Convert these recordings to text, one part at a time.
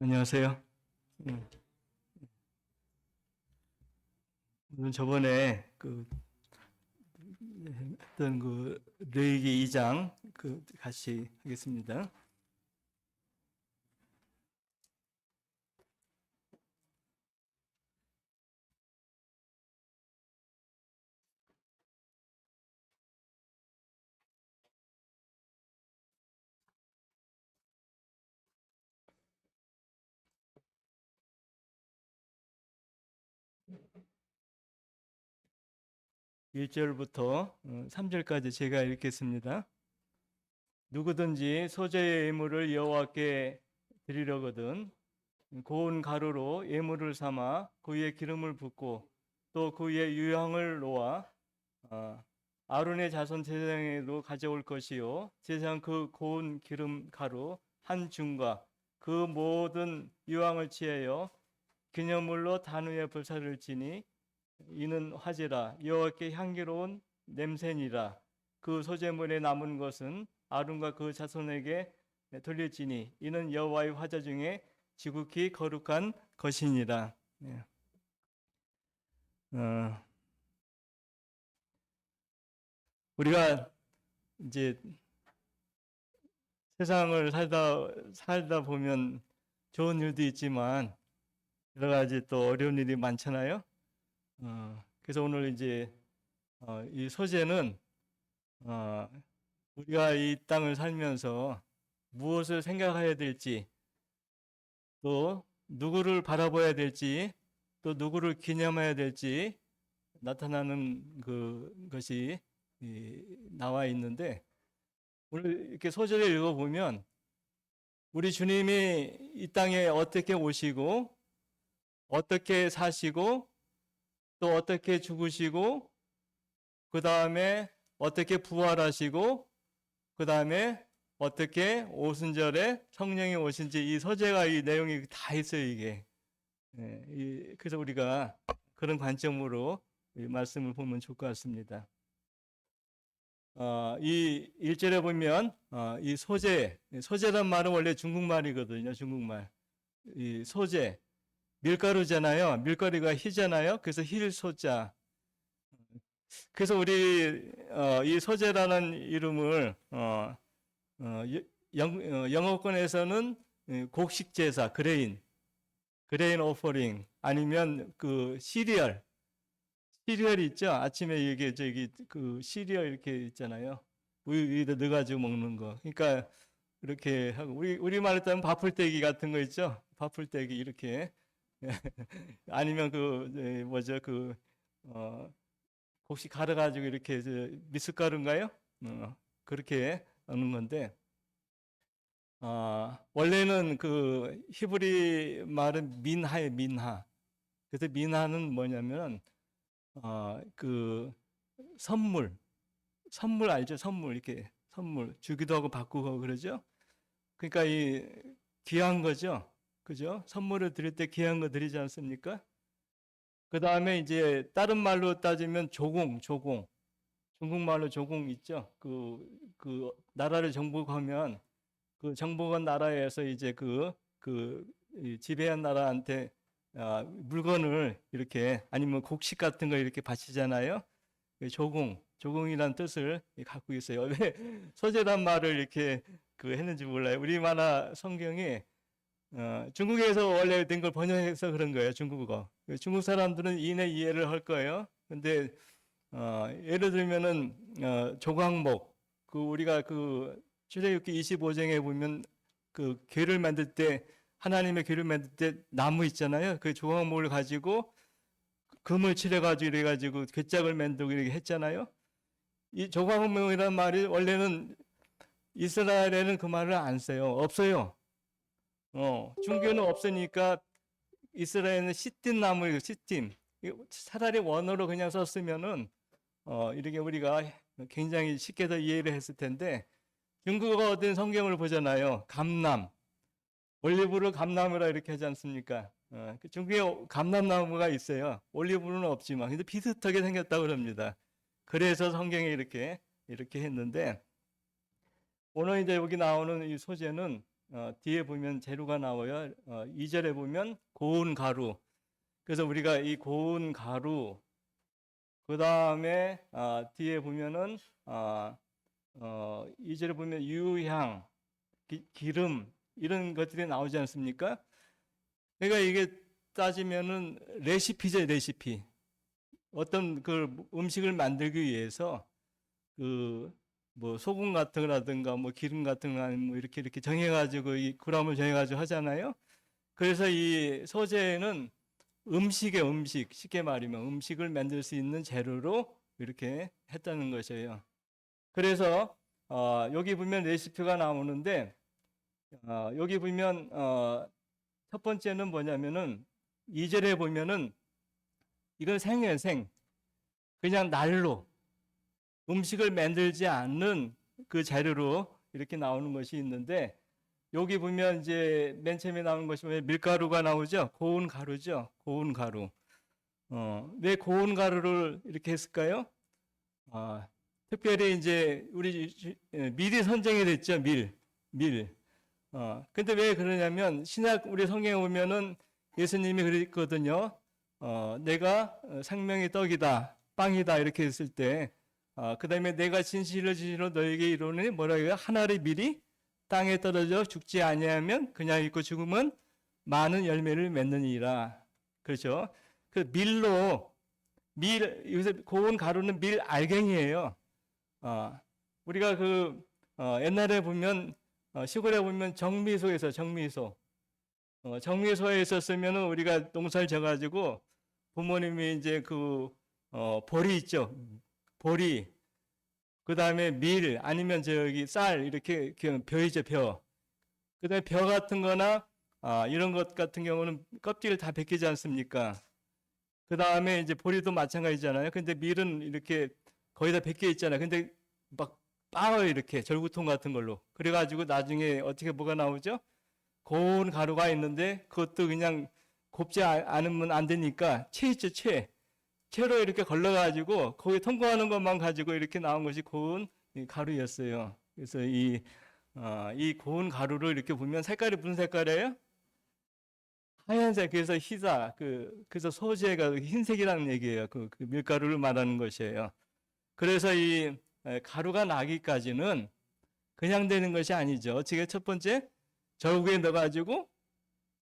안녕하세요. 음, 오늘 저번에 했던 레위기 2장 같이 하겠습니다. 일 절부터 3절까지 제가 읽겠습니다. 누구든지 소재의 예물을 여호와께 드리려거든 고운 가루로 예물을 삼아 그 위에 기름을 붓고 또 그 위에 유향을 놓아 어, 아론의 자손 제사장에도 가져올 것이요 제사장 그 고운 기름 가루 한 중과 그 모든 유황을 취하여 기념물로 단 위에 불사를 지니 이는 화제라 여호와께 향기로운 냄새니라. 그 소재물에 남은 것은 아론과 그 자손에게 돌려지니 이는 여호와의 화제 중에 지극히 거룩한 것이니라. 네. 어, 우리가 이제 세상을 살다 보면 좋은 일도 있지만 여러 가지 또 어려운 일이 많잖아요. 그래서 오늘 이제 이 소재는 어, 우리가 이 땅을 살면서 무엇을 생각해야 될지, 또 누구를 바라봐야 될지, 또 누구를 기념해야 될지 나타나는 것이 나와 있는데, 오늘 이렇게 소절을 읽어보면 우리 주님이 이 땅에 어떻게 오시고, 어떻게 사시고, 또 어떻게 죽으시고, 그 다음에 어떻게 부활하시고, 그 다음에 어떻게 오순절에 성령이 오신지 이 서재가 이 내용이 다 있어요, 이게. 그래서 우리가 그런 관점으로 이 말씀을 보면 좋을 것 같습니다. 이 1절에 보면 이 소재란 말은 원래 중국말이거든요, 중국말. 이 소재, 밀가루잖아요. 밀가루가 희잖아요. 그래서 힐 소자. 그래서 우리 이 소재라는 이름을 어, 영어권에서는 곡식 제사, 그레인 오퍼링 아니면 그 시리얼 있죠. 아침에 이게 저기 그 시리얼 이렇게 있잖아요. 우유 위에다 넣어가지고 먹는 거. 그러니까 이렇게 하고 우리 말로 따면 밥풀떼기 같은 거 있죠. 밥풀떼기 이렇게 아니면 뭐죠 곡식 갈아가지고 이렇게 미숫가루인가요? 그렇게 하는 건데. 원래는 그 히브리 말은 민하에 민하. 그래서 민하는 뭐냐면 그 선물, 선물 알죠? 선물 이렇게 선물 주기도 하고 받고 그러죠. 그러니까 이 귀한 거죠, 그죠? 선물을 드릴 때 귀한 거 드리지 않습니까? 그 다음에 이제 다른 말로 따지면 조공, 중국말로 조공 있죠. 그 나라를 정복하면 그 정복한 나라에서 이제 지배한 나라한테 물건을 이렇게 아니면 곡식 같은 거 이렇게 바치잖아요. 조공이란 뜻을 갖고 있어요. 왜 소재란 말을 이렇게 했는지 몰라요. 우리 만화 성경이 중국에서 원래 된 걸 번역해서 그런 거예요. 중국어. 중국 사람들은 이내 이해를 할 거예요. 근데 예를 들면은 조각목 우리가 출애굽기 25장에 보면 궤를 만들 때 하나님의 궤를 만들 때 나무 있잖아요. 그 조각목을 가지고 금을 칠해가지고 이래가지고 궤짝을 만들고 이렇게 했잖아요. 이 조각목이라는 말이 원래는 이스라엘에는 그 말을 안 써요. 없어요. 중교는 없으니까 이스라엘은 시팀 나무예요. 시팀. 차라리 원어로 그냥 썼으면은 이렇게 우리가 굉장히 쉽게 더 이해를 했을 텐데 중국어 어떤 성경을 보잖아요. 감남, 올리브를 감나무라 이렇게 하지 않습니까? 중국에 감남나무가 있어요. 올리브는 없지만 근데 비슷하게 생겼다고 그럽니다. 그래서 성경에 이렇게 했는데 오늘 이제 여기 나오는 이 소재는 뒤에 보면 재료가 나와요. 2절에 보면 고운 가루. 그래서 우리가 이 고운 가루, 그 다음에 뒤에 보면은 2절에 보면 유향, 기름 이런 것들이 나오지 않습니까? 그러니까 이게 따지면은 레시피죠, 레시피. 어떤 그 음식을 만들기 위해서 그 뭐 소금 같은 거라든가 뭐 기름 같은 거 뭐 이렇게 정해가지고 이 그람을 정해가지고 하잖아요. 그래서 이 소재는 음식의 음식, 쉽게 말하면 음식을 만들 수 있는 재료로 이렇게 했다는 것이에요. 그래서 여기 보면 레시피가 나오는데 여기 보면 첫 번째는 뭐냐면은 2절에 보면은 이건 생이에요, 생. 그냥 날로 음식을 만들지 않는 그 재료로 이렇게 나오는 것이 있는데 여기 보면 이제 맨 처음에 나오는 것이 밀가루가 나오죠. 고운 가루죠. 고운 가루. 왜 고운 가루를 이렇게 했을까요? 특별히 이제 밀이 선정이 됐죠. 밀. 근데 왜 그러냐면 신약 우리 성경에 보면은 예수님이 그랬거든요. 내가 생명의 떡이다, 빵이다 이렇게 했을 때, 그 다음에 내가 진실로 너에게 이르노니 뭐라 해요? 하나의 밀이 땅에 떨어져 죽지 아니하면 그냥 있고 죽으면 많은 열매를 맺느니라. 그렇죠? 그 요새 고운 가루는 밀 알갱이에요. 우리가 옛날에 보면 시골에 보면 정미소에 있었으면 우리가 농사를 져가지고 부모님이 이제 보리 있죠. 보리. 그 다음에 밀 아니면 저기 쌀 이렇게 벼이죠, 벼. 그 다음에 벼 같은 거나 이런 것 같은 경우는 껍질을 다 벗기지 않습니까? 그 다음에 이제 보리도 마찬가지잖아요. 근데 밀은 이렇게 거의 다 벗겨 있잖아요. 근데 막 빻아요, 이렇게 절구통 같은 걸로. 그래가지고 나중에 어떻게 뭐가 나오죠? 고운 가루가 있는데 그것도 그냥 곱지 않으면 안 되니까 채 있죠, 채. 채로 이렇게 걸러가지고 거기 통과하는 것만 가지고 이렇게 나온 것이 고운 가루였어요. 그래서 이 고운 가루를 이렇게 보면 색깔이 무슨 색깔이에요? 하얀색. 그래서 희다. 그래서 소재가 흰색이라는 얘기예요. 그 밀가루를 말하는 것이에요. 그래서 이 가루가 나기까지는 그냥 되는 것이 아니죠. 지금 첫 번째 저구에 넣어가지고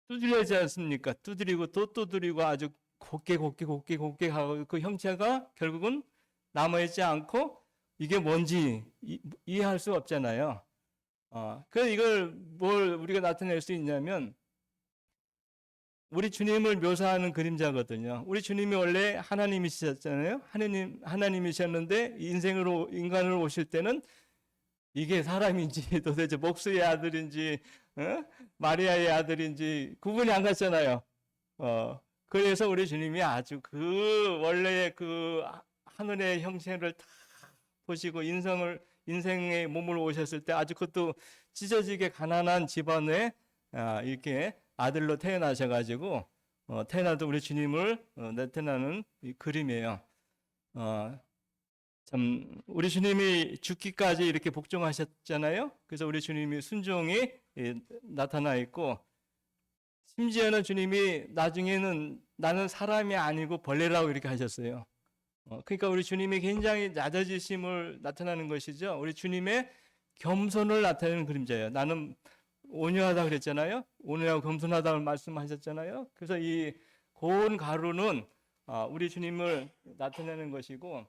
두드려야지 않습니까? 두드리고 또 두드리고 아주 곱게 하고 그 형체가 결국은 남아있지 않고 이게 뭔지 이해할 수 없잖아요. 그래서 이걸 뭘 우리가 나타낼 수 있냐면 우리 주님을 묘사하는 그림자거든요. 우리 주님이 원래 하나님이셨잖아요. 하나님이셨는데 인간으로 오실 때는 이게 사람인지 도대체 목수의 아들인지 마리아의 아들인지 구분이 안 갔잖아요. 그래서 우리 주님이 아주 원래의 하늘의 형체를 다 보시고 인생의 몸을 오셨을 때 아주 그것도 찢어지게 가난한 집안에 이렇게 아들로 태어나셔가지고 태어나도 우리 주님을 나타나는 그림이에요. 참 우리 주님이 죽기까지 이렇게 복종하셨잖아요. 그래서 우리 주님이 순종이 나타나 있고 심지어는 주님이 나중에는 나는 사람이 아니고 벌레라고 이렇게 하셨어요. 그러니까 우리 주님이 굉장히 낮아지심을 나타나는 것이죠. 우리 주님의 겸손을 나타내는 그림자예요. 나는 온유하다 그랬잖아요. 온유하고 겸손하다고 말씀하셨잖아요. 그래서 이 고운 가루는 우리 주님을 나타내는 것이고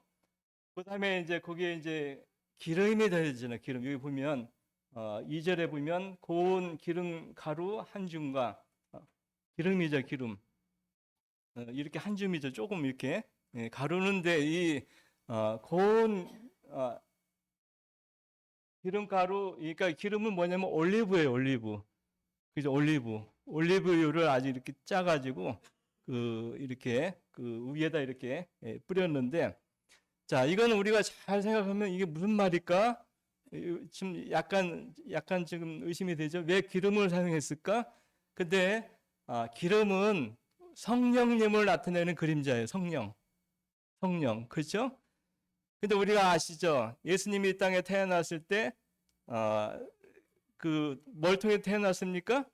그 다음에 이제 거기에 이제 기름이 더해지잖아요. 기름. 여기 보면 2절에 보면 고운 기름 가루 한 줌과 기름이죠, 기름. 이렇게 한 줌이죠. 조금 이렇게 가루는데 이 고운 기름 가루, 그러니까 기름은 뭐냐면 올리브예요, 올리브. 그죠, 올리브유를 아주 이렇게 짜가지고 이렇게 위에다 이렇게 뿌렸는데, 자, 이거는 우리가 잘 생각하면 이게 무슨 말일까? 지금 약간 지금 의심이 되죠. 왜 기름을 사용했을까? 근데 기름은 성령님을 나타내는 그림자예요. 성령, 그렇죠? 근데 우리가 아시죠? 예수님이 이 땅에 태어났을 때 그 뭘 통해 태어났습니까?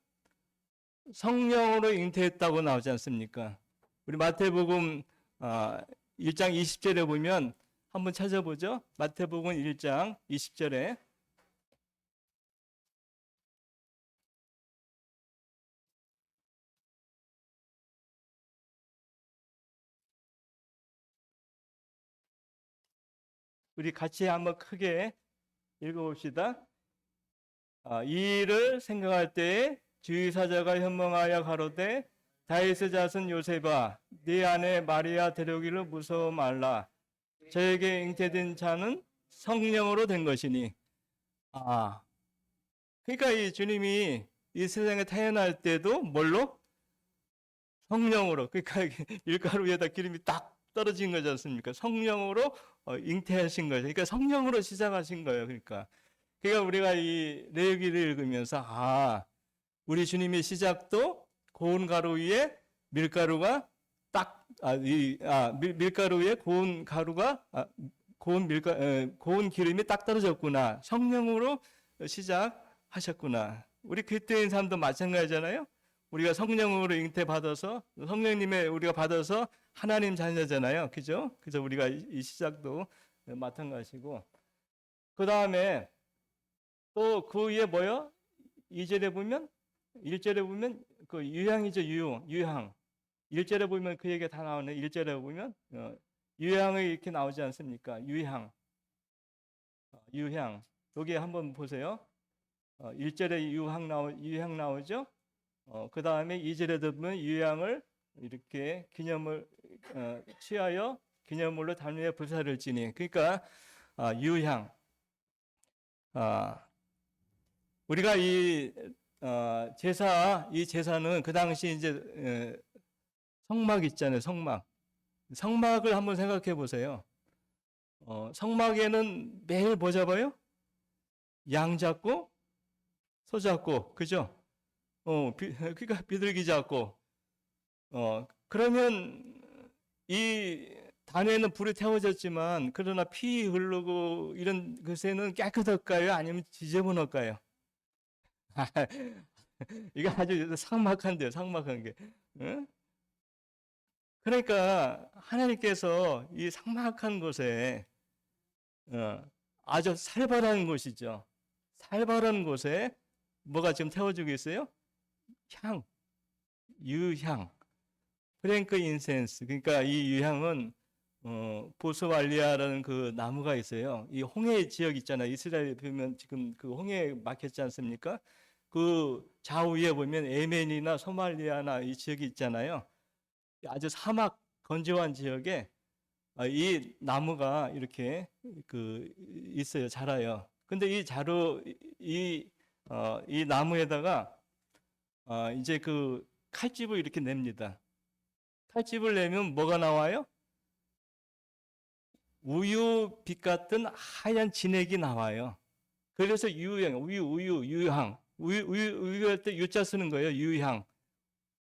성령으로 잉태했다고 나오지 않습니까? 우리 마태복음 1장 20절에 보면 한번 찾아보죠. 마태복음 1장 20절에 우리 같이 한번 크게 읽어봅시다. 이 일을 생각할 때에 주의사자가 현몽하여 가로되 다윗의 자손 요셉아 네 아내 마리아 데려오기를 무서워 말라. 저에게 잉태된 자는 성령으로 된 것이니. 그러니까 이 주님이 이 세상에 태어날 때도 뭘로? 성령으로. 그러니까 밀가루 위에다 기름이 딱 떨어진 거지 않습니까? 성령으로 잉태하신 거죠. 그러니까 성령으로 시작하신 거예요. 그러니까 우리가 이 레위기를 읽으면서 우리 주님의 시작도 고운 가루 위에 밀가루가 밀가루 위에 고운 가루가 고운 기름이 딱 떨어졌구나. 성령으로 시작하셨구나. 우리 그리스도인 삶도 마찬가지잖아요. 우리가 성령으로 잉태받아서 성령님의 우리가 받아서 하나님 자녀잖아요. 그죠? 그래서 우리가 이 시작도 마찬가지고. 그 다음에 또 그 위에 뭐요? 2절에 보면 1절에 보면 그 유향이죠. 유향. 1절에 보면 그 얘기가 다 나오네. 1절에 보면 유향이 이렇게 나오지 않습니까? 유향. 여기 한번 보세요. 1절에 유향 나오죠. 그 다음에 2절에 보면 유향을 이렇게 기념을 취하여 기념물로 담요에 불사를 지니. 그러니까 유향. 우리가 이 제사는 그 당시 이제 성막 있잖아요. 성막을 한번 생각해 보세요. 성막에는 매일 뭐 잡아요? 양 잡고 소 잡고, 그죠? 그러니까 비둘기 잡고. 그러면 이 단에는 불이 태워졌지만 그러나 피 흐르고 이런 것에는 깨끗할까요? 아니면 지저분할까요? 이거 아주 삭막한데요, 삭막한 게. 응? 그러니까 하나님께서 이 삭막한 곳에 아주 살벌한 곳이죠. 살벌한 곳에 뭐가 지금 태워지고 있어요? 유향, 프랭크 인센스. 그러니까 이 유향은 보스왈리아라는 그 나무가 있어요. 이 홍해 지역 있잖아요. 이스라엘에 보면 지금 그 홍해 막혔지 않습니까? 그 좌우에 보면 예멘이나 소말리아나 이 지역이 있잖아요. 아주 사막 건조한 지역에 이 나무가 이렇게 있어요. 자라요. 근데 이 나무에다가 이제 그 칼집을 이렇게 냅니다. 칼집을 내면 뭐가 나와요? 우유빛 같은 하얀 진액이 나와요. 그래서 유향. 우유할 때 유자 쓰는 거예요. 유향.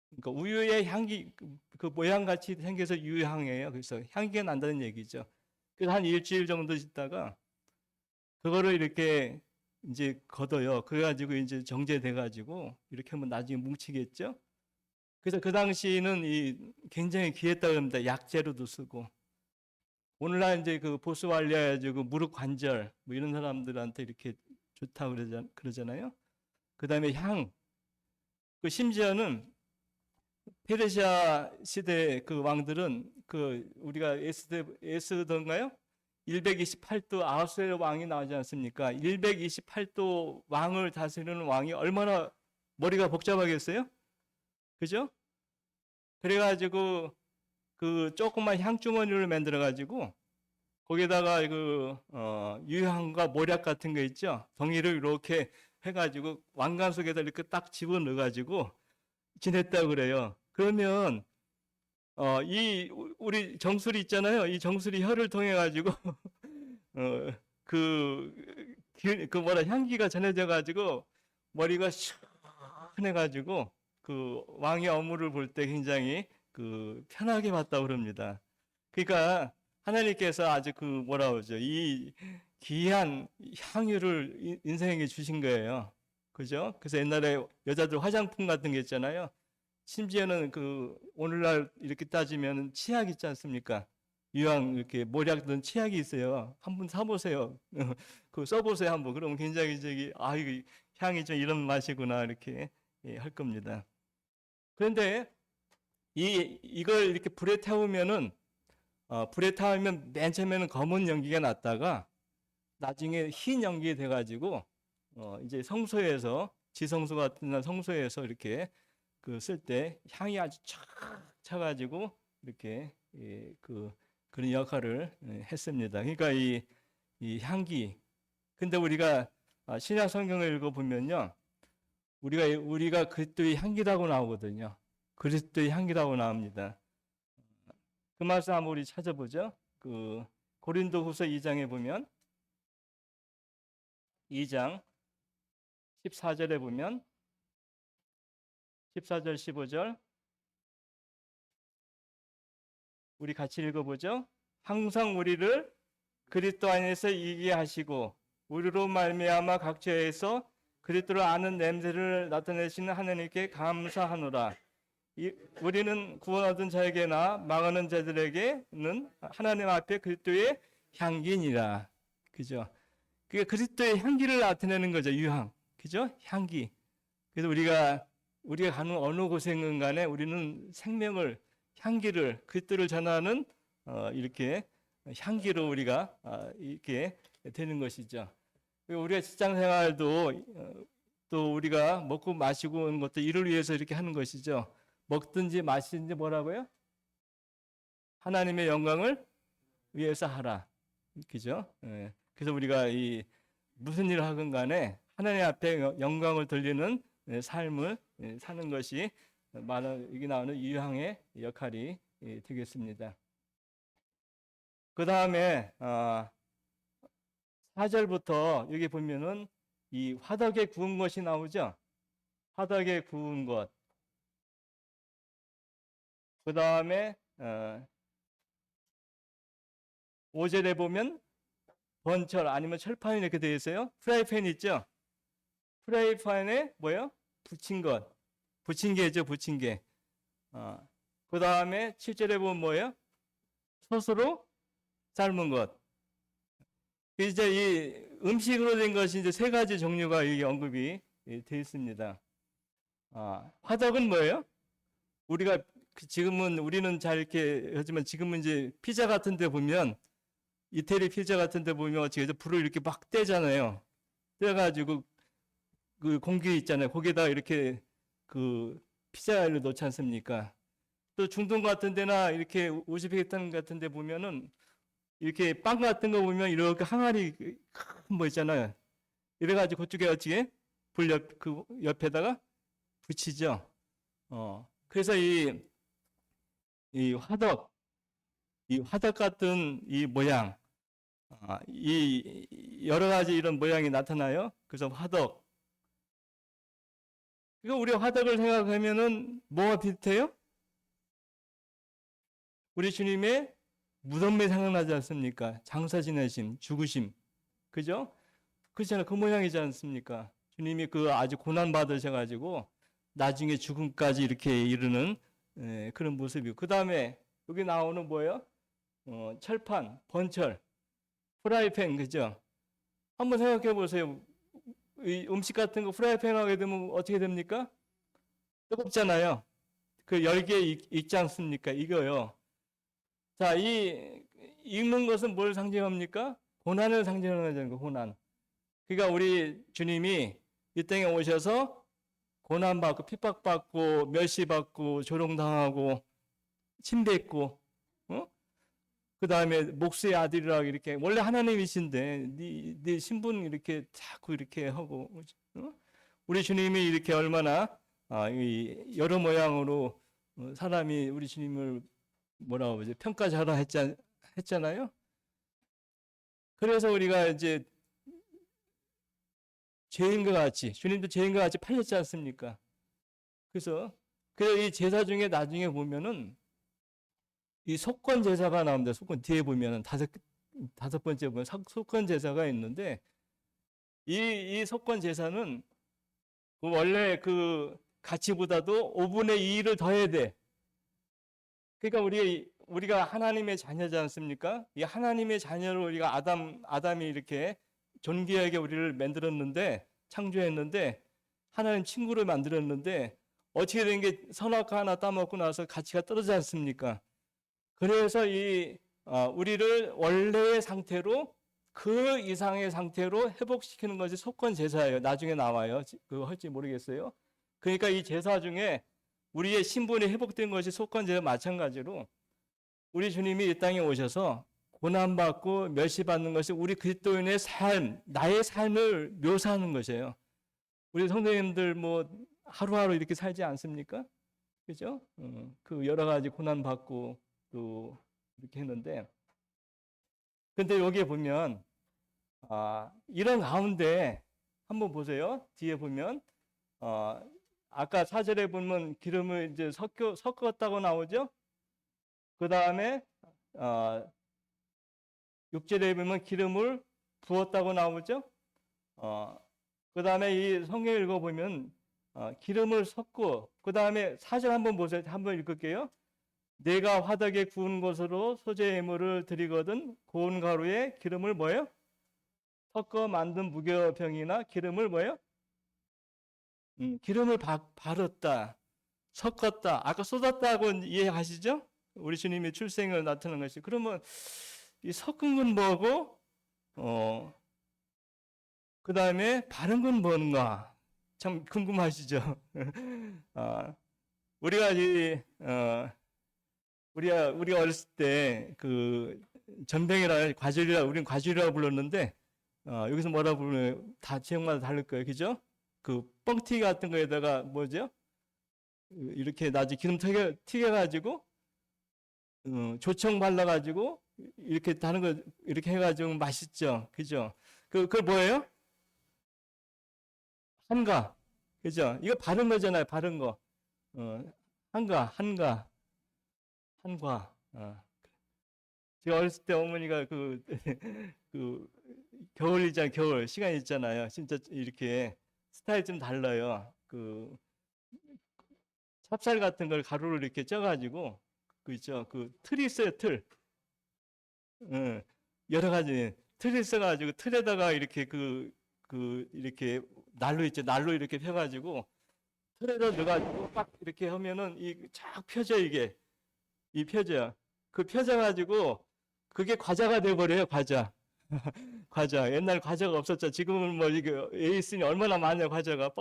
그러니까 우유의 향기, 그 모양 같이 생겨서 유향이에요. 그래서 향기가 난다는 얘기죠. 그래서 한 일주일 정도 있다가 그거를 이렇게 이제 걷어요. 그래가지고 이제 정제돼가지고 이렇게 하면 나중에 뭉치겠죠. 그래서 그 당시에는 굉장히 귀했다고 합니다. 약재로도 쓰고. 오늘날 이제 그 보스왈리아가지고 무릎 관절 뭐 이런 사람들한테 이렇게 좋다고 그러잖아요. 그 다음에 심지어는 페르시아 시대 그 왕들은 우리가 에스더인가요? 128도 아하수에로 왕이 나오지 않습니까? 128도 왕을 다스리는 왕이 얼마나 머리가 복잡하겠어요? 그죠? 그래가지고 그 조그만 향주머니를 만들어가지고 거기다가 유향과 모략 같은 거 있죠? 덩이를 이렇게 해가지고 왕관 속에다 이렇게 딱 집어넣어가지고 지냈다고 그래요. 그러면 우리 정수리 있잖아요. 이 정수리 혀를 통해 가지고 향기가 전해져 가지고 머리가 시원해 가지고 그 왕의 업무를 볼 때 굉장히 편하게 봤다고 그럽니다. 그러니까 하나님께서 아주 뭐라 그러죠? 이 귀한 향유를 인생에게 주신 거예요. 그죠? 그래서 옛날에 여자들 화장품 같은 게 있잖아요. 심지어는 그 오늘날 이렇게 따지면 치약 있지 않습니까? 유황 이렇게 모략 든 치약이 있어요. 한번 사보세요. 그 써보세요 한번. 그럼 굉장히 이거 향이 좀 이런 맛이구나 이렇게 할 겁니다. 그런데 이걸 이렇게 불에 태우면은 불에 타면 맨 처음에는 검은 연기가 났다가 나중에 흰 연기 돼가지고 이제 성소에서 지성소 같은 성소에서 이렇게 그 쓸 때 향이 아주 촥 차가지고 이렇게 그런 역할을 했습니다. 그러니까 이 향기. 근데 우리가 신약 성경을 읽어보면요, 우리가 그리스도의 향기라고 나오거든요. 그리스도의 향기라고 나옵니다. 그 말씀 한번 우리 찾아보죠. 그 고린도후서 2장에 보면 2장 14절에 보면 14절 15절 우리 같이 읽어보죠. 항상 우리를 그리스도 안에서 이기게 하시고 우리로 말미암아 각 죄에서 그리스도를 아는 냄새를 나타내시는 하나님께 감사하노라. 우리는 구원 얻은 자에게나 망하는 자들에게는 하나님 앞에 그리스도의 향기니라. 그죠? 그게 그리스도의 향기를 나타내는 거죠. 유향. 그죠? 향기. 그래서 우리가 가는 어느 곳이든 간에 우리는 생명을 향기를 그리스도를 전하는 이렇게 향기로 우리가 이렇게 되는 것이죠. 우리가 직장 생활도 또 우리가 먹고 마시고 하는 것도 이를 위해서 이렇게 하는 것이죠. 먹든지 마시든지 뭐라고요? 하나님의 영광을 위해서 하라. 그죠? 예. 그래서 우리가 무슨 일을 하건 간에 하나님 앞에 영광을 돌리는 삶을 사는 것이 여기 나오는 유향의 역할이 되겠습니다. 그 다음에 4절부터 여기 보면은 이 화덕에 구운 것이 나오죠. 화덕에 구운 것. 그 다음에 5절에 보면 번철 아니면 철판이 이렇게 되어 있어요. 프라이팬 있죠. 프라이팬에 뭐요? 부친 것. 부친 게죠. 부친 게. 그 다음에 7절에 보면 뭐예요? 솥으로 삶은 것. 이제 이 음식으로 된 것이 이제 세 가지 종류가 여기 언급이 되어 있습니다. 화덕은 뭐예요? 우리가 지금은 우리는 잘 이렇게 하지만 지금은 이제 피자 같은 데 보면 이태리 피자 같은 데 보면 어떻게 해서 불을 이렇게 막 떼잖아요. 떼가지고 그 공기 있잖아요. 거기에다 이렇게 그 피자를 넣지 않습니까? 또 중동 같은 데나 이렇게 우즈베키스탄 같은 데 보면은 이렇게 빵 같은 거 보면 이렇게 항아리 큰 뭐 있잖아요. 이래가지고 그쪽에 어떻게 그 옆에다가 붙이죠. 그래서 이 화덕, 이 화덕 같은 이 모양, 이 여러 가지 이런 모양이 나타나요. 그래서 화덕. 이거 우리 화덕을 생각하면은 뭐가 비슷해요? 우리 주님의 무덤이 생각나지 않습니까? 장사 지내심, 죽으심. 그죠? 그렇잖아요. 그 모양이지 않습니까? 주님이 그 아주 고난 받으셔가지고 나중에 죽음까지 이렇게 이르는 그런 모습이고. 그 다음에 여기 나오는 뭐예요? 철판, 번철, 프라이팬, 그죠? 한번 생각해 보세요. 이 음식 같은 거 프라이팬 하게 되면 어떻게 됩니까? 뜨겁잖아요. 그 열기에 익지 않습니까? 이거요. 자, 익는 것은 뭘 상징합니까? 고난을 상징하는 거예요, 고난. 그러니까 우리 주님이 이 땅에 오셔서 고난받고, 핍박받고, 멸시받고, 조롱당하고, 침뱉고, 그 다음에 목수의 아들이라고 이렇게, 원래 하나님이신데, 네 신분 이렇게 자꾸 이렇게 하고, 우리 주님이 이렇게 얼마나, 여러 모양으로 사람이 우리 주님을 뭐라고 하죠? 평가자라 했잖아요. 그래서 우리가 이제 죄인과 같이, 주님도 죄인과 같이 팔렸지 않습니까? 그래서 이 제사 중에 나중에 보면은 이 속건 제사가 나옵니다. 속건 뒤에 보면은 다섯 번째 보면 속건 제사가 있는데 이 속건 제사는 그 원래 그 가치보다도 5분의 2를 더해야 돼. 그러니까 우리가 하나님의 자녀지 않습니까? 이 하나님의 자녀로 우리가 아담이 이렇게 존귀하게 우리를 만들었는데, 창조했는데, 하나님 친구를 만들었는데, 어떻게 된 게 선악과 하나 따먹고 나서 가치가 떨어지지 않습니까? 그래서 우리를 원래의 상태로 그 이상의 상태로 회복시키는 것이 속건 제사예요. 나중에 나와요. 그거 할지 모르겠어요. 그러니까 이 제사 중에 우리의 신분이 회복된 것이 속건 제사 마찬가지로 우리 주님이 이 땅에 오셔서 고난받고 멸시받는 것이 우리 그리스도인의 삶, 나의 삶을 묘사하는 것이에요. 우리 선생님들 뭐 하루하루 이렇게 살지 않습니까? 그죠? 그 여러 가지 고난받고 또 이렇게 했는데, 근데 여기에 보면 이런 가운데 한번 보세요. 뒤에 보면 아까 4절에 보면 기름을 이제 섞었다고 나오죠. 그 다음에 6절에 보면 기름을 부었다고 나오죠. 그 다음에 이 성경 읽어보면 기름을 섞고, 그 다음에 4절 한번 보세요. 한번 읽을게요. 내가 화덕에 구운 것으로 소재 예물을 드리거든 고운 가루에 기름을 뭐예요? 섞어 만든 무교병이나 기름을 뭐예요? 기름을 바르다, 섞었다. 아까 쏟았다고 이해하시죠? 우리 주님의 출생을 나타내는 것이. 그러면 이 섞은 건 뭐고, 그 다음에 바른 건 뭔가? 참 궁금하시죠? 우리가 우리가 어렸을 때 그 전병이라 우리는 과줄이라고 불렀는데 여기서 뭐라 부르면 다 지역마다 다를 거예요, 그죠? 그 뻥튀기 같은 거에다가 뭐죠? 이렇게 나중에 기름 튀겨가지고 조청 발라가지고 이렇게 다른 거 이렇게 해가지고 맛있죠, 그죠? 그걸 뭐예요? 한가, 그죠? 이거 바른 거잖아요, 바른 거. 한가. 제가 어렸을 때 어머니가 그 겨울 시간 있잖아요. 진짜 이렇게 스타일 좀 달라요. 그 찹쌀 같은 걸 가루를 이렇게 쪄가지고 그 있죠. 그 틀이 있어요, 틀. 여러 가지 틀이 있어가지고 틀에다가 이렇게 이렇게 난로 있죠. 난로 이렇게 펴가지고 틀에다 넣어가지고 빡 이렇게 하면은 쫙 펴져 이 펴져. 그 펴져가지고 그게 과자가 돼버려요, 과자. 과자. 옛날 과자가 없었죠. 지금은 뭐 이게 에이스니 얼마나 많냐, 과자가.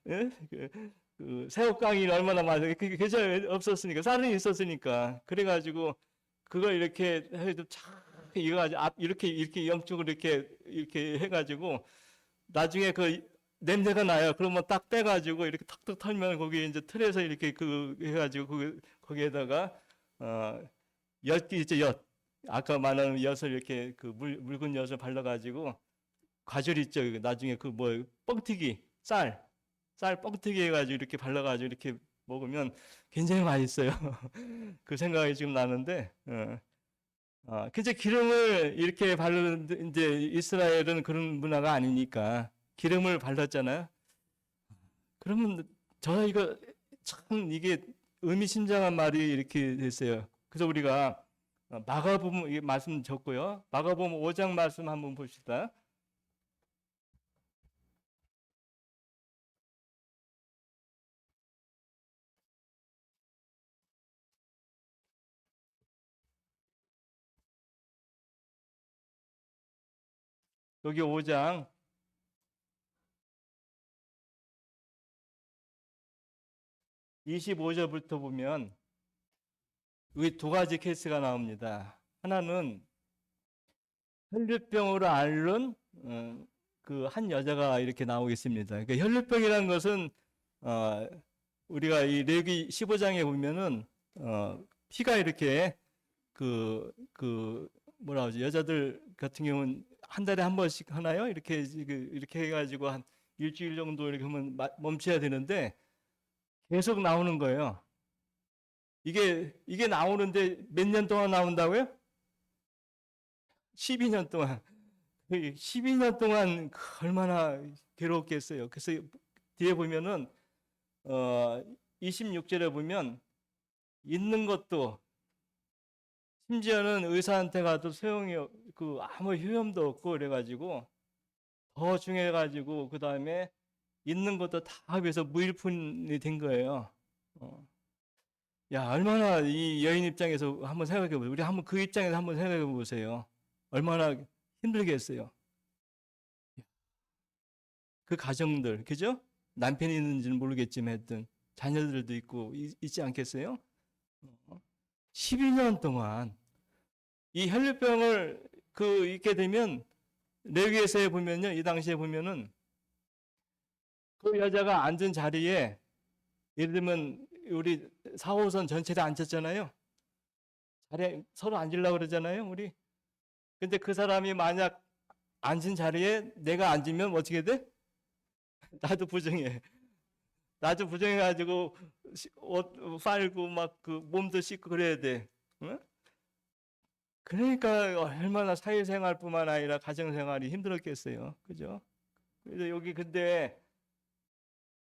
예? 새우깡이 얼마나 많냐. 그게 계절 없었으니까, 쌀은 있었으니까. 그래가지고 그걸 이렇게 해도 참 이거 가지고 이렇게 영쪽으로 이렇게 해가지고 나중에 그 냄새가 나요. 그러면 딱 빼가지고 이렇게 턱턱 털면 거기 이제 틀에서 이렇게 해가지고 거기에다가 엿기 있죠, 엿. 아까 말한 엿을 이렇게 묽은 엿을 발라가지고 과즙 있죠. 나중에 뻥튀기 쌀 뻥튀기 해가지고 이렇게 발라가지고 이렇게 먹으면 굉장히 맛있어요. 그 생각이 지금 나는데. 그저 기름을 이렇게 바르는 이제 이스라엘은 그런 문화가 아니니까 기름을 발랐잖아요. 그러면 저 이거 참 이게 의미심장한 말이 이렇게 됐어요. 그래서 우리가 마가복음 이 말씀 적고요. 마가복음 5장 말씀 한번 봅시다. 여기 5장 25절부터 보면 여기 두 가지 케이스가 나옵니다. 하나는 혈류병으로 앓는 그 한 여자가 이렇게 나오겠습니다. 그러니까 혈류병이라는 것은 우리가 이 레위기 15장에 보면은 피가 이렇게 뭐라 하지, 여자들 같은 경우는 한 달에 한 번씩 하나요? 이렇게 해가지고 한 일주일 정도 이렇게 하면 멈춰야 되는데 계속 나오는 거예요. 이게 나오는데 몇 년 동안 나온다고요? 12년 동안. 12년 동안 얼마나 괴로웠겠어요. 그래서 뒤에 보면은 26절에 보면 있는 것도 심지어는 의사한테 가도 소용이 아무 효험도 없고 그래가지고 더 중요해가지고 그 다음에 있는 것도 다 합해서 무일푼이 된 거예요. 야, 얼마나 이 여인 입장에서 한번 생각해 보세요. 우리 한번 그 입장에서 한번 생각해 보세요. 얼마나 힘들겠어요. 그 가정들, 그죠? 남편이 있는지는 모르겠지만 하여튼 자녀들도 있고 있지 않겠어요? 12년 동안 이 혈류병을 있게 되면 레위기서에 보면요, 이 당시에 보면은 그 여자가 앉은 자리에 예를 들면 우리 4호선 전체에 앉았잖아요. 자리에 서로 앉으려고 그러잖아요, 우리. 근데 그 사람이 만약 앉은 자리에 내가 앉으면 어떻게 돼? 나도 부정해. 나도 부정해가지고 옷 빨고 막 몸도 씻고 그래야 돼. 응? 그러니까 얼마나 사회생활뿐만 아니라 가정생활이 힘들었겠어요. 그죠? 그래서 여기 근데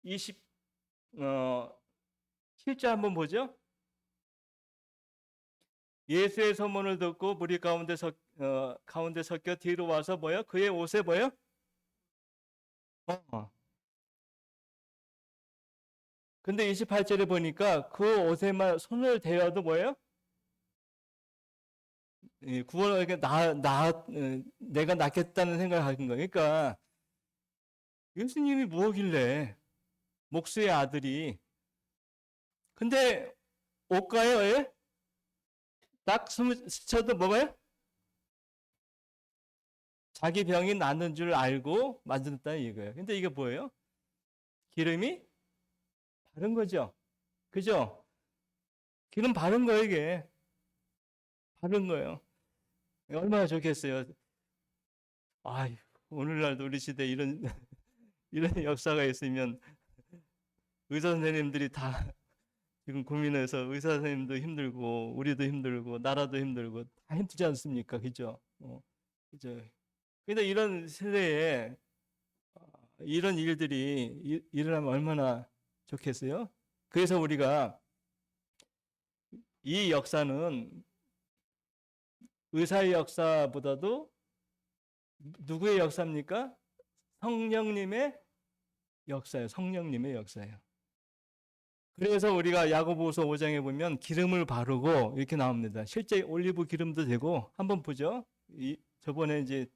7절 한번 보죠. 예수의 소문을 듣고 무리 가운데 섞여 뒤로 와서 뭐요? 그의 옷에 뭐요? 근데 28절에 보니까 그 옷에만 손을 대어도 뭐예요? 구원을 내가 낫겠다는 생각을 하는 거예요. 그러니까 예수님이 뭐길래 목수의 아들이 근데 옷가요? 예? 딱 스쳐도 뭐가요? 자기 병이 낫는 줄 알고 만든다는 이거예요. 근데 이게 뭐예요? 기름이 바른 거죠. 그죠? 기름 바른 거예요, 이게. 바른 거예요. 얼마나 좋겠어요. 아, 오늘날도 우리 시대에 이런 이런 역사가 있으면 의사 선생님들이 다 지금 고민해서 의사 선생님도 힘들고 우리도 힘들고 나라도 힘들고 다 힘들지 않습니까? 그죠? 그죠? 근데 이런 세대에 이런 일들이 일어나면 얼마나 좋겠어요? 그래서 우리가 이 역사는 의사의 역사보다도 누구의 역사입니까? 성령님의 역사예요. 성령님의 역사예요. 그래서 우리가 야고보서 5장에 보면 기름을 바르고 이렇게 나옵니다. 실제 올리브 기름도 되고 한번 보죠. 저번에 이제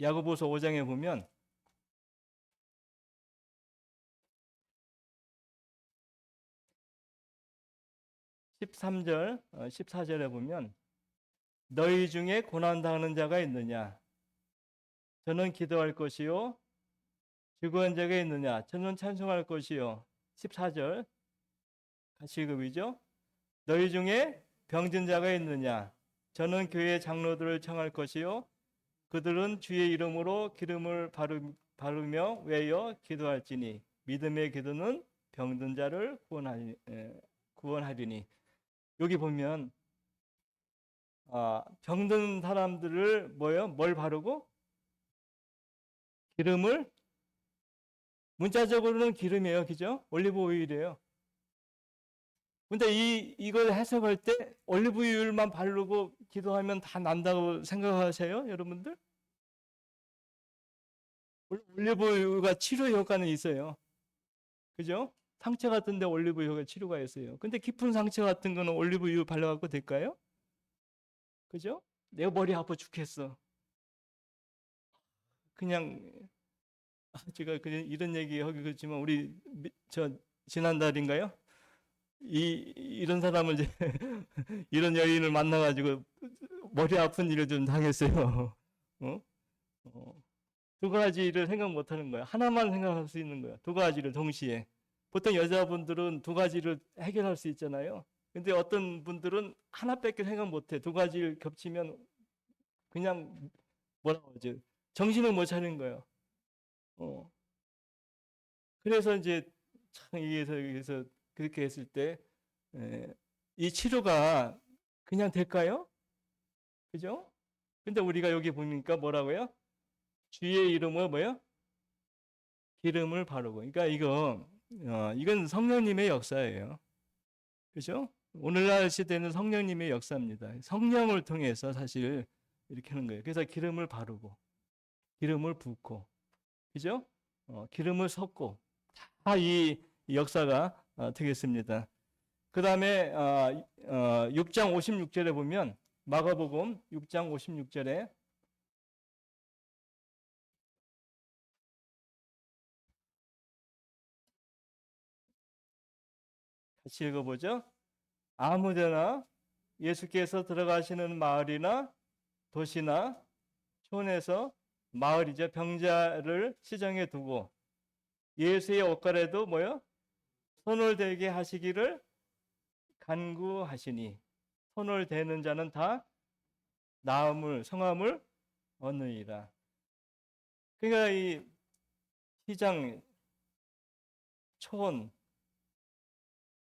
야고보서 5장에 보면 13절, 14절에 보면 너희 중에 고난 당하는 자가 있느냐? 저는 기도할 것이요. 즐거운 자가 있느냐? 저는 찬송할 것이요. 14절 같이 읽으죠. 너희 중에 병든 자가 있느냐? 저는 교회 장로들을 청할 것이요. 그들은 주의 이름으로 기름을 바르며 외여 기도할지니 믿음의 기도는 병든 자를 구원하리니. 여기 보면 병든 사람들을 뭘 바르고 기름을 문자적으로는 기름이에요, 그죠? 올리브 오일이에요. 근데 이걸 해석할 때 올리브유만 바르고 기도하면 다 난다고 생각하세요, 여러분들? 올리브유가 치료 효과는 있어요. 그죠? 상처 같은데 올리브유가 치료가 있어요. 근데 깊은 상처 같은 거는 올리브유 발라갖고 될까요? 그죠? 내 머리 아파 죽겠어. 그냥 제가 그냥 이런 얘기 하기 그렇지만 우리 지난달인가요? 이런 사람을 이제 이런 여인을 만나가지고 머리 아픈 일을 좀 당했어요. 어? 어. 두 가지를 생각 못 하는 거야. 하나만 생각할 수 있는 거야. 두 가지를 동시에. 보통 여자분들은 두 가지를 해결할 수 있잖아요. 근데 어떤 분들은 하나밖에 생각 못 해. 두 가지를 겹치면 그냥 뭐라고 하지? 정신을 못 차리는 거예요. 어. 그래서 이제 참 여기서 그렇게 했을 때, 이 치료가 그냥 될까요? 그죠? 근데 우리가 여기 보니까 뭐라고요? 주의 이름은 뭐요? 기름을 바르고. 그러니까 이건 성령님의 역사예요. 그죠? 오늘날 시대는 성령님의 역사입니다. 성령을 통해서 사실 이렇게 하는 거예요. 그래서 기름을 바르고, 기름을 붓고, 그죠? 기름을 섞고, 다 이 역사가 되겠습니다. 그 다음에 6장 56절에 보면, 마가복음 6장 56절에 같이 읽어보죠. 아무데나 예수께서 들어가시는 마을이나 도시나 촌에서, 마을이죠, 병자를 시정해 두고 예수의 옷가래도 뭐요? 손을 대게 하시기를 간구하시니, 손을 대는 자는 다 나음을, 성함을 얻느니라. 그러니까 이 시장, 촌,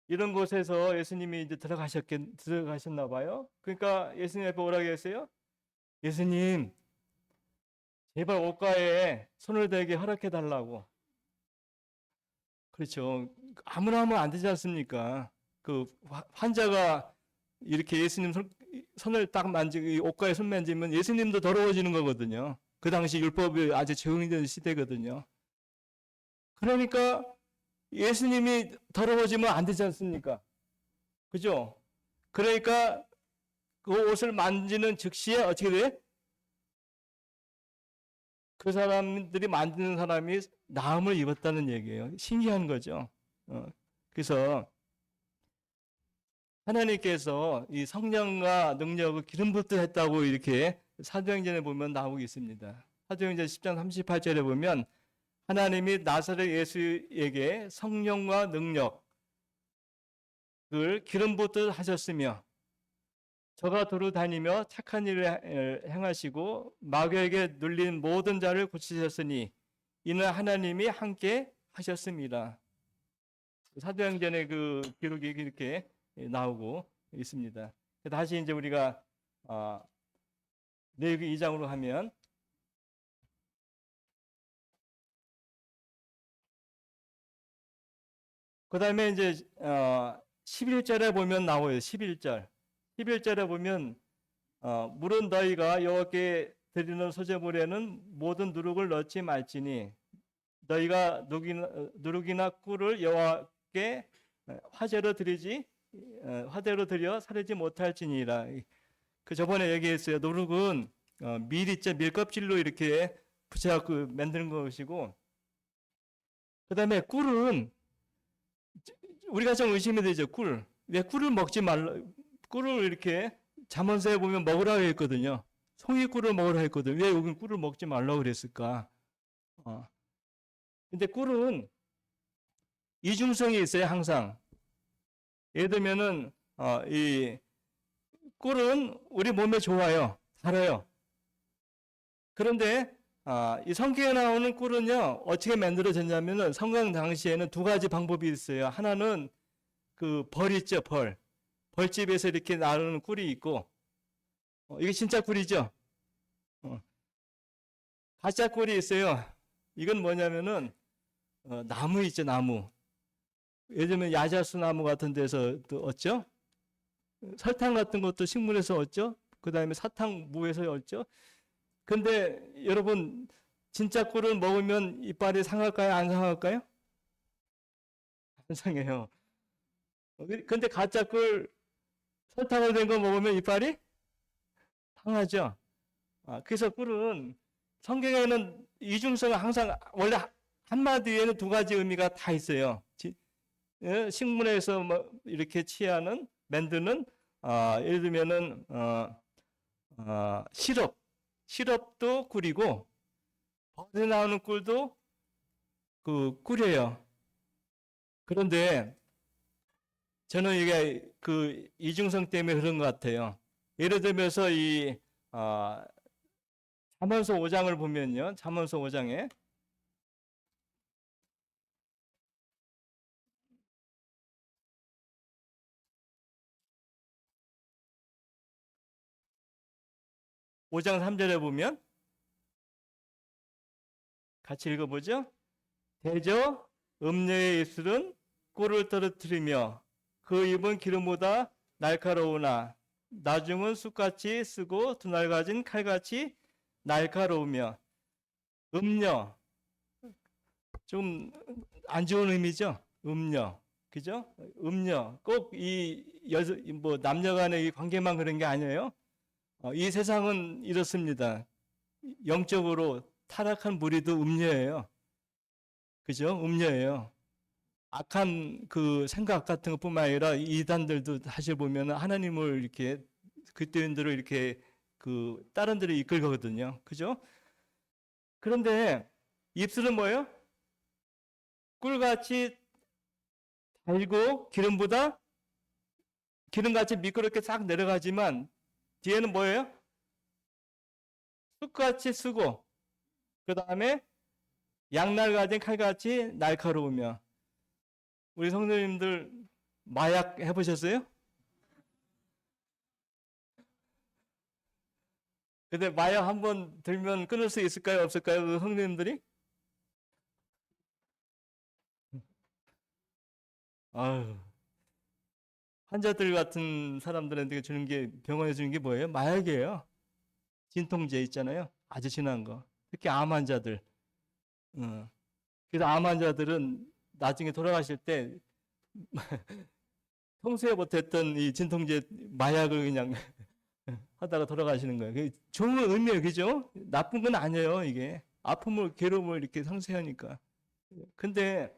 이런 곳에서 예수님이 이제 들어가셨나 봐요. 그러니까 예수님 앞에 오라고 했어요. 예수님, 제발 옷가에 손을 대게 허락해 달라고. 그렇죠. 아무나 하면 안 되지 않습니까? 그 환자가 이렇게 예수님 손을 딱 만지고 옷가에 손 만지면 예수님도 더러워지는 거거든요. 그 당시 율법이 아주 적용된 시대거든요. 그러니까 예수님이 더러워지면 안 되지 않습니까? 그죠? 그러니까 그 옷을 만지는 즉시에 어떻게 돼? 그 사람들이 만드는 사람이 나음을 입었다는 얘기예요. 신기한 거죠. 그래서 하나님께서 이 성령과 능력을 기름 붓듯 했다고 이렇게 사도행전에 보면 나오고 있습니다. 사도행전 10장 38절에 보면 하나님이 나사렛 예수에게 성령과 능력을 기름 붓듯 하셨으며 저가 도로 다니며 착한 일을 행하시고 마귀에게 눌린 모든 자를 고치셨으니 이는 하나님이 함께 하셨습니다. 사도행전의 그 기록이 이렇게 나오고 있습니다. 다시 이제 우리가 레위기 2장으로 하면 그 다음에 이제 11절에 보면 나와요. 11절. 11절에 보면 물은 너희가 여호와께 드리는 소제물에는 모든 누룩을 넣지 말지니 너희가 누룩이나 꿀을 여호와께 화제로 드려 사르지 못할지니라. 그 저번에 얘기했어요. 누룩은 밀 있죠. 밀껍질로 이렇게 붙여갖고 만드는 것이고, 그 다음에 꿀은 우리가 좀 의심이 되죠. 꿀. 왜 꿀을 먹지 말라? 꿀을 이렇게 잠언서에 보면 먹으라고 했거든요. 송이꿀을 먹으라고 했거든요. 왜 여기 꿀을 먹지 말라고 그랬을까? 근데 꿀은 이중성이 있어요, 항상. 예를 들면은, 이 꿀은 우리 몸에 좋아요. 달아요. 그런데, 이 성경에 나오는 꿀은요, 어떻게 만들어졌냐면은 성경 당시에는 두 가지 방법이 있어요. 하나는 그 벌 있죠, 벌. 벌집에서 이렇게 나오는 꿀이 있고, 이게 진짜 꿀이죠. 어, 가짜 꿀이 있어요. 이건 뭐냐면은, 나무 있죠, 나무. 예를 들면 야자수 나무 같은 데서 또 얻죠? 설탕 같은 것도 식물에서 얻죠? 그 다음에 사탕무에서 얻죠? 근데 여러분, 진짜 꿀을 먹으면 이빨이 상할까요? 안 상할까요? 안 상해요. 근데 가짜 꿀, 설탕으로 된 거 먹으면 이빨이 상하죠? 그래서 꿀은 성경에는 이중성은 항상 원래 한마디에는 두 가지 의미가 다 있어요. 식물에서 뭐 이렇게 취하는 만드는 예를 들면은 시럽도 꿀이고 벌에 나오는 꿀도 그 꿀이에요. 그런데 저는 이게 그 이중성 때문에 그런 것 같아요. 예를 들면서 이 잠언서 5장을 보면요, 잠언서 5장에 5장 3절에 보면 같이 읽어보죠. 대저 음녀의 입술은 꿀을 떨어뜨리며 그 입은 기름보다 날카로우나 나중은 쑥같이 쓰고 두날 가진 칼같이 날카로우며. 음녀, 좀 안 좋은 의미죠. 음녀, 그죠? 음녀, 꼭 뭐 남녀 간의 이 관계만 그런 게 아니에요. 이 세상은 이렇습니다. 영적으로 타락한 무리도 음녀예요. 그죠? 음녀예요. 악한 그 생각 같은 것뿐만 아니라 이단들도 사실 보면 하나님을 이렇게 그리스도인들을 이렇게 그 다른 데로 이끌거든요. 그죠? 그런데 입술은 뭐예요? 꿀같이 달고 기름같이 미끄럽게 싹 내려가지만 뒤에는 뭐예요? 쑥같이 쓰고 그 다음에 양날 가진 칼같이 날카로우며. 우리 성도님들 마약 해보셨어요? 근데 마약 한번 들면 끊을 수 있을까요? 없을까요? 그 성도님들이? 아유, 환자들 같은 사람들한테 주는 게 병원에 주는 게 뭐예요? 마약이에요. 진통제 있잖아요. 아주 진한 거. 특히 암 환자들. 어. 그래서 암 환자들은 나중에 돌아가실 때 평소에 못했던 이 진통제 마약을 그냥 하다가 돌아가시는 거예요. 그게 좋은 의미예요. 그죠? 나쁜 건 아니에요. 이게. 아픔을, 괴로움을 이렇게 상쇄하니까. 근데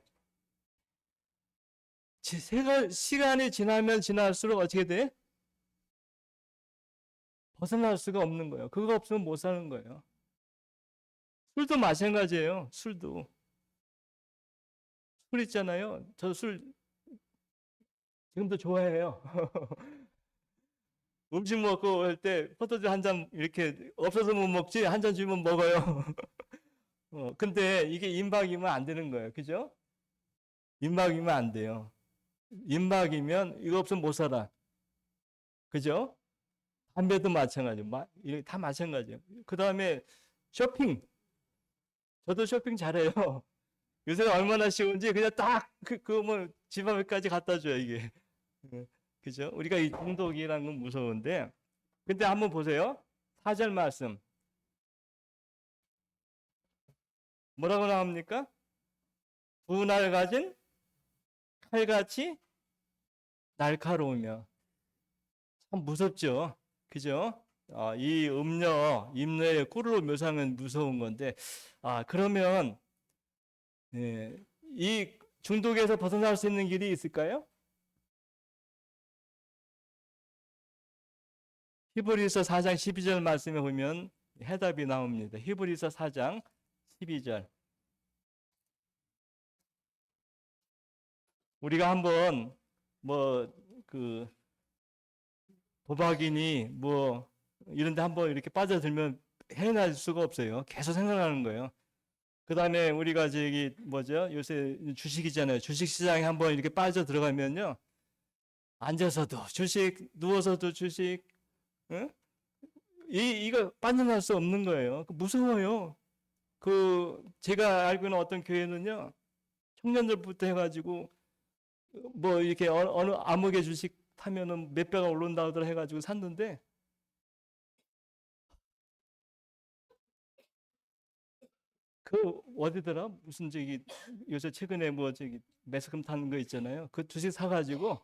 시간이 지나면 지날수록 어떻게 돼? 벗어날 수가 없는 거예요. 그거 없으면 못 사는 거예요. 술도 마찬가지예요. 술도. 술 있잖아요. 저 술 지금도 좋아해요. 음식 먹고 할 때 포도주 한 잔 이렇게 없어서 못 먹지 한 잔 주면 먹어요. 근데 이게 임박이면 안 되는 거예요. 그죠? 임박이면 안 돼요. 임박이면 이거 없으면 못 살아. 그죠? 담배도 마찬가지예요. 이게 다 마찬가지예요. 그 다음에 쇼핑. 저도 쇼핑 잘해요. 요새 얼마나 쉬운지 그냥 딱 뭐 집 앞에까지 갖다 줘요, 이게. 그죠? 우리가 이 중독이라는 건 무서운데. 근데 한번 보세요. 4절 말씀. 뭐라고 나옵니까? 두 날 가진 칼같이 날카로우며. 참 무섭죠. 그죠? 이 임녀의 꿀로 묘사하면 무서운 건데, 그러면, 예, 이 중독에서 벗어날 수 있는 길이 있을까요? 히브리서 4장 12절 말씀에 보면 해답이 나옵니다. 히브리서 4장 12절. 우리가 한번 뭐 그 도박이니 뭐 이런 데 한번 이렇게 빠져들면 헤어날 수가 없어요. 계속 생각하는 거예요. 그 다음에 우리가 저기 뭐죠? 요새 주식이잖아요. 주식 시장에 한번 이렇게 빠져 들어가면요. 앉아서도 주식, 누워서도 주식, 응? 이거 빠져날 수 없는 거예요. 무서워요. 제가 알고 있는 어떤 교회는요. 청년들부터 해가지고 뭐 이렇게 어느 암흑의 주식 타면은 몇 배가 오른다 하더라 해가지고 샀는데 어디더라? 무슨 저기 요새 최근에 뭐 저기 매스컴 타는 거 있잖아요. 그 주식 사가지고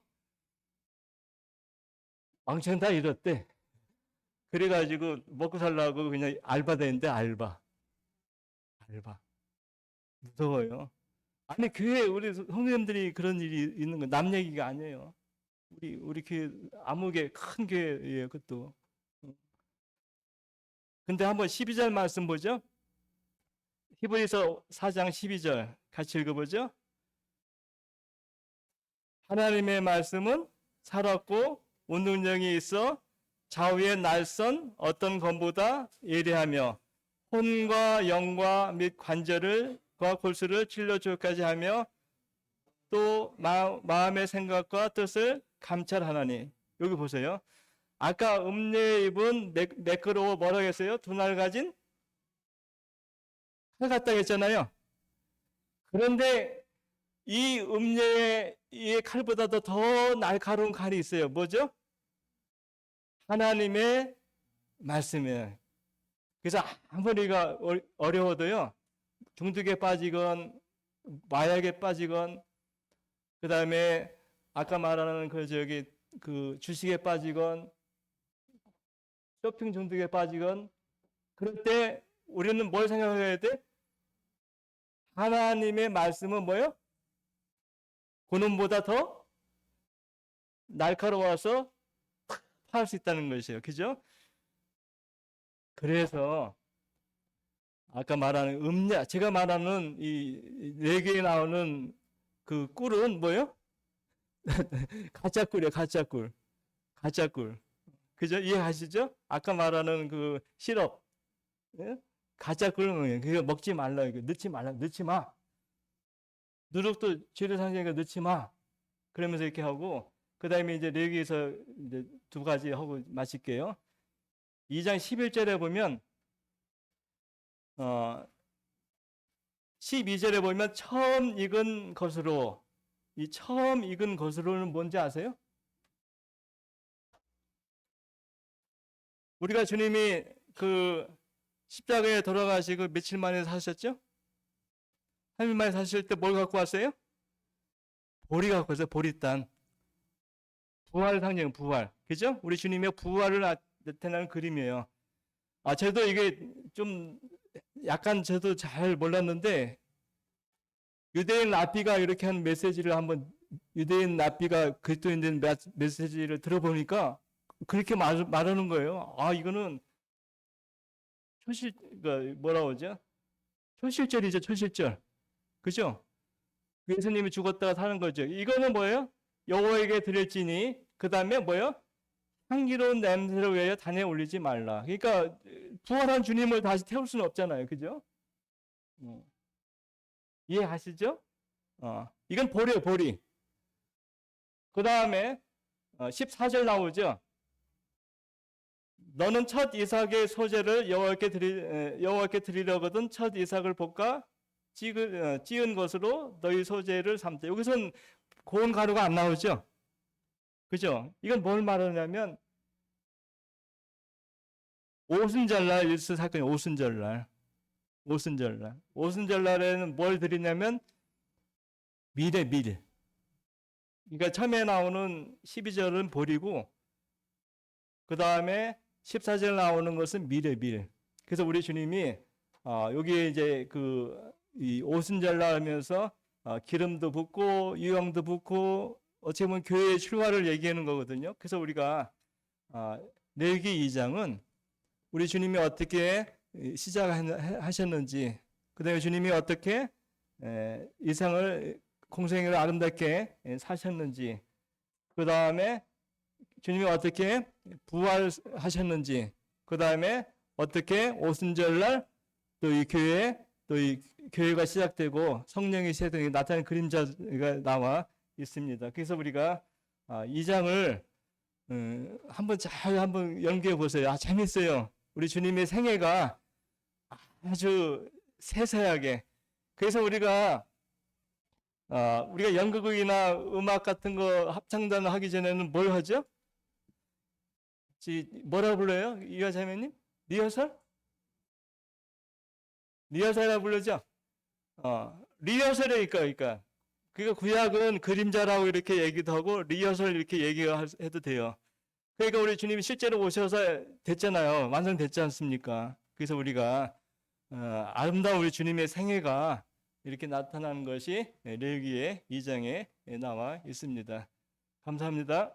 왕창 다 잃었대. 그래가지고 먹고 살라고 그냥 알바 되는데 알바. 무서워요. 아니 교회 우리 성도님들이 그런 일이 있는 거 남 얘기가 아니에요. 우리 교회 암흑의 큰 교회예요. 그것도. 근데 한번 12절 말씀 보죠. 히브리서 4장 12절 같이 읽어보죠. 하나님의 말씀은 살았고 운동력이 있어 좌우의 날선 어떤 검보다 예리하며 혼과 영과 및 관절과 골수를 찔러 주기까지 하며 또 마음의 생각과 뜻을 감찰하나니. 여기 보세요. 아까 음녀의 입은 매끄러워 뭐라고 했어요? 두 날 가진 칼 같다고 했잖아요. 그런데 이 음녀의 이 칼보다도 더 날카로운 칼이 있어요. 뭐죠? 하나님의 말씀이에요. 그래서 아무리 어려워도요, 중독에 빠지건 마약에 빠지건 그 다음에 아까 말하는 그 주식에 빠지건 쇼핑 중독에 빠지건 그럴 때 우리는 뭘 생각해야 돼? 하나님의 말씀은 뭐요? 그놈보다 더 날카로워서 파할 수 있다는 것이에요. 그죠? 그래서 아까 말하는 제가 말하는 이 네 개에 나오는 그 꿀은 뭐요? 가짜 꿀이에요. 가짜 꿀. 가짜 꿀. 그죠? 이해하시죠? 아까 말하는 그 시럽. 예? 가짜 꿀은 그거 먹지 말라. 이거 넣지 말라. 넣지 마. 누룩도 지리산이니까 넣지 마. 그러면서 이렇게 하고 그 다음에 이제 여기에서 이제 두 가지 하고 마칠게요. 2장 11절에 보면 12절에 보면 처음 익은 것으로 이 처음 익은 것으로는 뭔지 아세요? 우리가 주님이 그 십자가에 돌아가시고 며칠 만에 사셨죠? 3일 만에 사실 때 뭘 갖고 왔어요? 보리 갖고 왔어요. 보리단. 부활 상징, 부활. 그죠? 우리 주님의 부활을 나타내는 그림이에요. 저도 이게 좀 약간 저도 잘 몰랐는데 유대인 랍비가 이렇게 한 메시지를 한번 유대인 랍비가 그리스도인된 메시지를 들어보니까 그렇게 말하는 거예요. 이거는 뭐라고 하죠? 초실절이죠, 초실절. 그죠? 예수님이 죽었다가 사는 거죠. 이거는 뭐예요? 여호와에게 드릴지니 그 다음에 뭐예요? 향기로운 냄새를 위하여 단에 올리지 말라. 그러니까 부활한 주님을 다시 태울 수는 없잖아요. 그죠? 이해하시죠? 이건 보리예요, 보리. 그 다음에 14절 나오죠. 너는 첫 이삭의 소재를 여호와께 드리려거든 첫 이삭을 볶아 찌은 것으로 너희 소재를 삼되. 여기서는 고운 가루가 안 나오죠. 그죠? 이건 뭘 말하냐면 오순절날 일수 사건이 오순절날. 오순절날에는 뭘 드리냐면 밀에 밀. 그러니까 처음에 나오는 12절은 보리고 그 다음에 14절 나오는 것은 밀에 밀. 그래서 우리 주님이 여기에 이제 이 오순절날 하면서 기름도 붓고 유황도 붓고 어찌 보면 교회의 출발을 얘기하는 거거든요. 그래서 우리가 레위기 2장은 우리 주님이 어떻게 시작하셨는지, 그 다음에 주님이 어떻게 이 생을 공생애를 아름답게 사셨는지, 그 다음에 주님이 어떻게 부활하셨는지, 그 다음에 어떻게 오순절날 또 이 교회가 시작되고 성령이 시작되고 나타나는 그림자가 나와 있습니다. 그래서 우리가 이 장을 한번 연구해 보세요. 재밌어요. 우리 주님의 생애가 아주 세세하게. 그래서 우리가 연극이나 음악 같은 거 합창단 하기 전에는 뭘 하죠? 뭐라 불러요? 이화자매님? 리허설? 리허설이라 부르죠? 리허설이니까. 그러니까 구약은 그림자라고 이렇게 얘기도 하고 리허설 이렇게 얘기해도 돼요. 그러니까 우리 주님이 실제로 오셔서 됐잖아요. 완성됐지 않습니까? 그래서 우리가 아름다운 우리 주님의 생애가 이렇게 나타나는 것이 레위기의 2장에 나와 있습니다. 감사합니다.